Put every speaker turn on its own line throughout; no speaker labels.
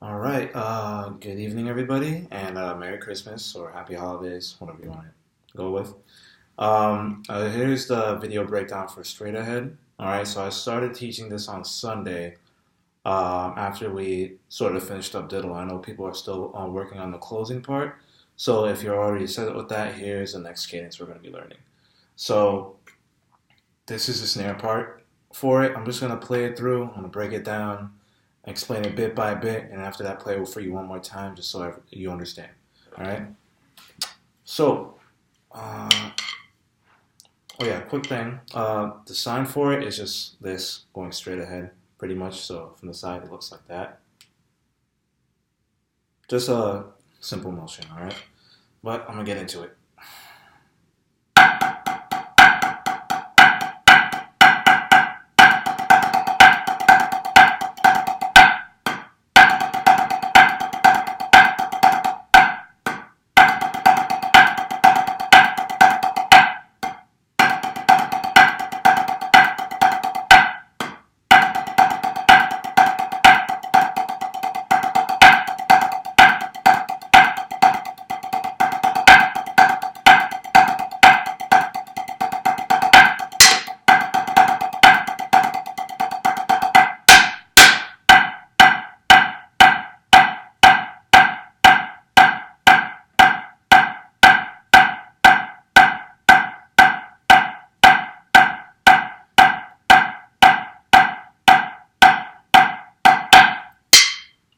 All right. Good evening, everybody, and Merry Christmas or Happy Holidays, whatever you want to go with. Here's the video breakdown for Straight Ahead. All right. So I started teaching this on Sunday after we sort of finished up Diddle. I know people are still working on the closing part. So if you're already set with that, here's the next cadence we're going to be learning. So this is the snare part for it. I'm just going to play it through. I'm going to break it down, explain it bit by bit, and after that, play it for you one more time just so you understand. All right. So, oh yeah, quick thing. The sign for it is just this going straight ahead, pretty much. So from the side, it looks like that. Just a simple motion. All right. But I'm gonna get into it.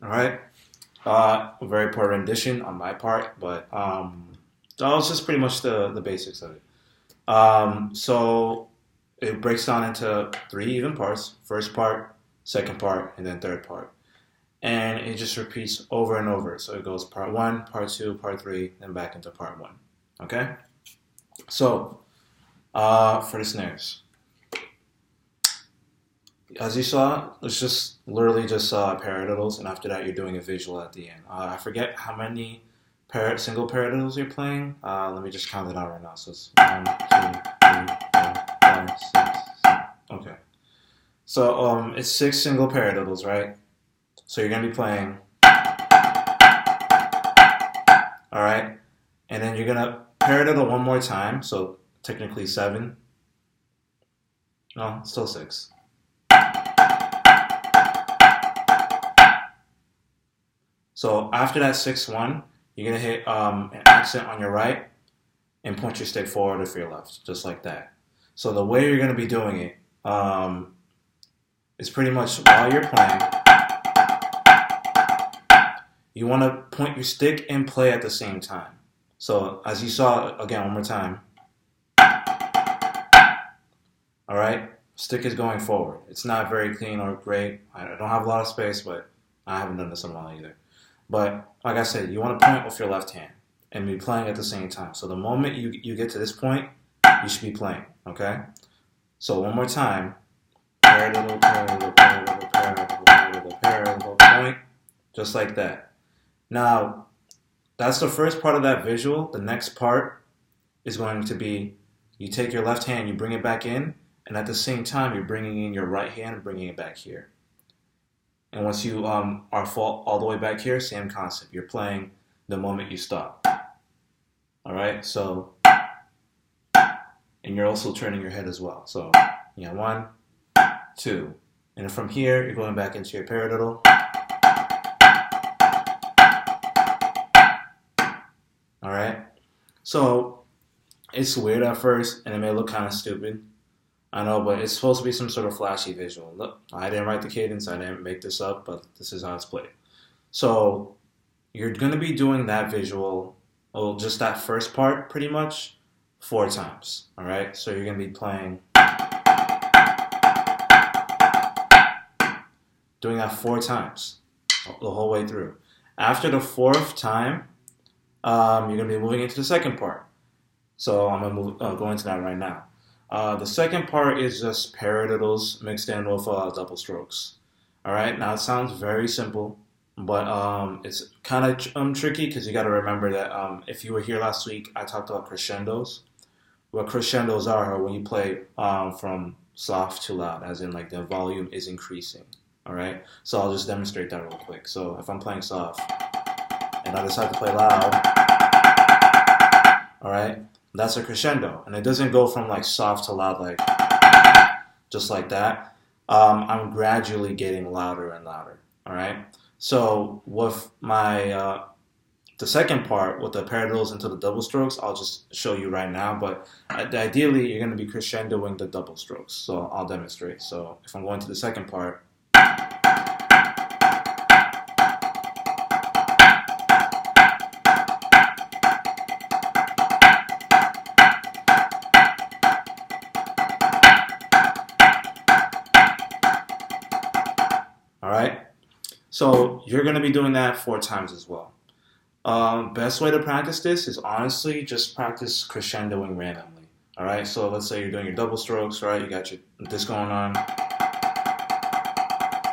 All right. A very poor rendition on my part, but that was just pretty much the basics of it. So it breaks down into three even parts: first part, second part, and then third part. And it just repeats over and over. So it goes part one, part two, part three, then back into part one. Okay. So for the snares, as you saw, it's just literally just paradiddles, and after that, you're doing a visual at the end. I forget how many single paradiddles you're playing. Let me just count it out right now. So it's 1, 2, 3, 4, 5, 6, 7. Okay. So it's 6 single paradiddles, right? So you're gonna be playing, all right, and then you're gonna paradiddle one more time. So technically 7. No, still 6. So after that 6-1, you're gonna hit an accent on your right and point your stick forward or for your left, just like that. So the way you're gonna be doing it is pretty much while you're playing, you want to point your stick and play at the same time. So as you saw, again, one more time. All right, stick is going forward. It's not very clean or great. I don't have a lot of space, but I haven't done this in a while either. But like I said, you want to point with your left hand and be playing at the same time. So the moment you get to this point, you should be playing, okay? So one more time. Paradiddle, paradiddle, paradiddle, paradiddle, paradiddle, paradiddle, point. Just like that. Now, that's the first part of that visual. The next part is going to be you take your left hand, you bring it back in, and at the same time, you're bringing in your right hand and bringing it back here. And once you are all the way back here, same concept. You're playing the moment you stop. All right? So, and you're also turning your head as well. So, 1, 2. And from here, you're going back into your paradiddle. All right? So, it's weird at first, and it may look kind of stupid. I know, but it's supposed to be some sort of flashy visual. Look, I didn't write the cadence. I didn't make this up, but this is how it's played. So you're going to be doing that visual, well, just that first part pretty much 4 times. All right? So you're going to be playing, doing that 4 times the whole way through. After the 4th time, you're going to be moving into the second part. So I'm going to go into that right now. The second part is just paradiddles mixed in with double strokes. All right, now it sounds very simple, but it's kind of tricky because you got to remember that if you were here last week, I talked about crescendos. What crescendos are when you play from soft to loud, as in like the volume is increasing. All right, so I'll just demonstrate that real quick. So if I'm playing soft and I decide to play loud, all right, that's a crescendo, and it doesn't go from like soft to loud like just like that. I'm gradually getting louder and louder. All right, so with my the second part with the paradiddles into the double strokes, I'll just show you right now. But ideally, you're going to be crescendoing the double strokes. So I'll demonstrate. So if I'm going to the second part. All right. So you're going to be doing that 4 times as well. Best way to practice this is honestly just practice crescendoing randomly. All right, so let's say you're doing your double strokes, right? You got this going on,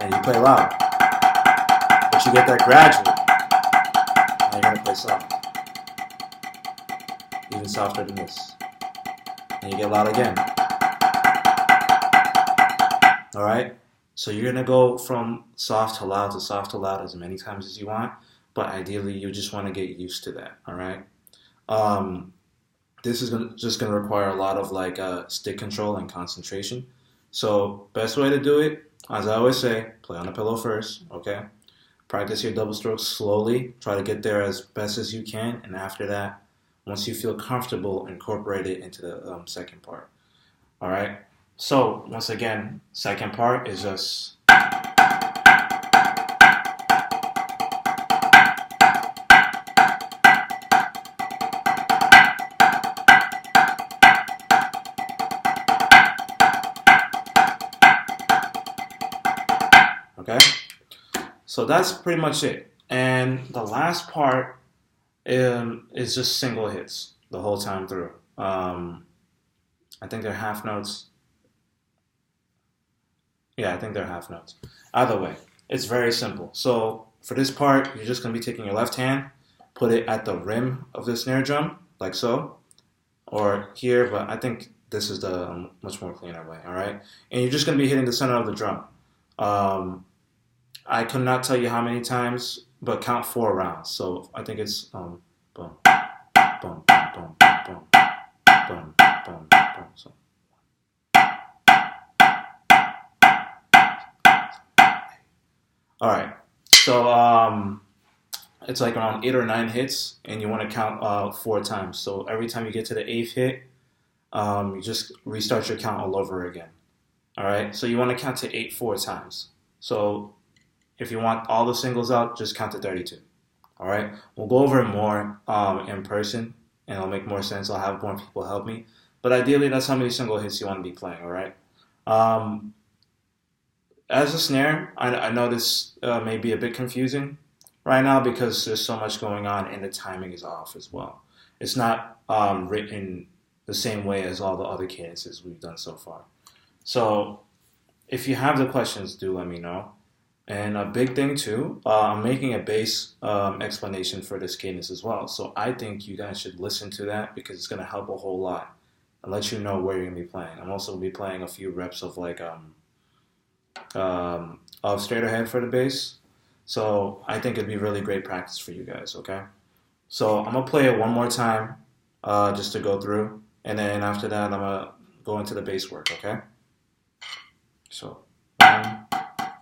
and you play loud, but you get that gradually, and you're gonna play soft, even softer than this, and you get loud again. All right, so you're gonna go from soft to loud to soft to loud as many times as you want. But ideally, you just want to get used to that, all right? This is just going to require a lot of like stick control and concentration. So best way to do it, as I always say, play on the pillow first, okay? Practice your double strokes slowly. Try to get there as best as you can. And after that, once you feel comfortable, incorporate it into the second part, all right? So once again, second part is just... Okay, so that's pretty much it. And the last part is just single hits the whole time through. I think they're half notes. Yeah, I think they're half notes. Either way, it's very simple. So for this part, you're just going to be taking your left hand, put it at the rim of the snare drum, like so, or here, but I think this is the much more cleaner way, all right? And you're just going to be hitting the center of the drum. I could not tell you how many times, but count 4 rounds. So I think it's boom, boom, boom, boom, boom, boom, boom, boom. So. All right. So it's like around 8 or 9 hits, and you want to count 4 times. So every time you get to the 8th hit, you just restart your count all over again. All right. So you want to count to 8 4 times. So if you want all the singles out, just count to 32. All right. We'll go over it more in person, and it'll make more sense. I'll have more people help me. But ideally, that's how many single hits you want to be playing. All right. As a snare, I know this may be a bit confusing right now because there's so much going on and the timing is off as well. It's not written the same way as all the other cadences we've done so far. So if you have the questions, do let me know. And a big thing too, I'm making a bass explanation for this cadence as well. So I think you guys should listen to that because it's going to help a whole lot and let you know where you're going to be playing. I'm also going to be playing a few reps of like of straight ahead for the bass. So I think it'd be really great practice for you guys, okay? So I'm going to play it one more time just to go through. And then after that, I'm going to go into the bass work, okay? So 1,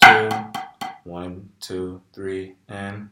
2, 1, 2, 3, and...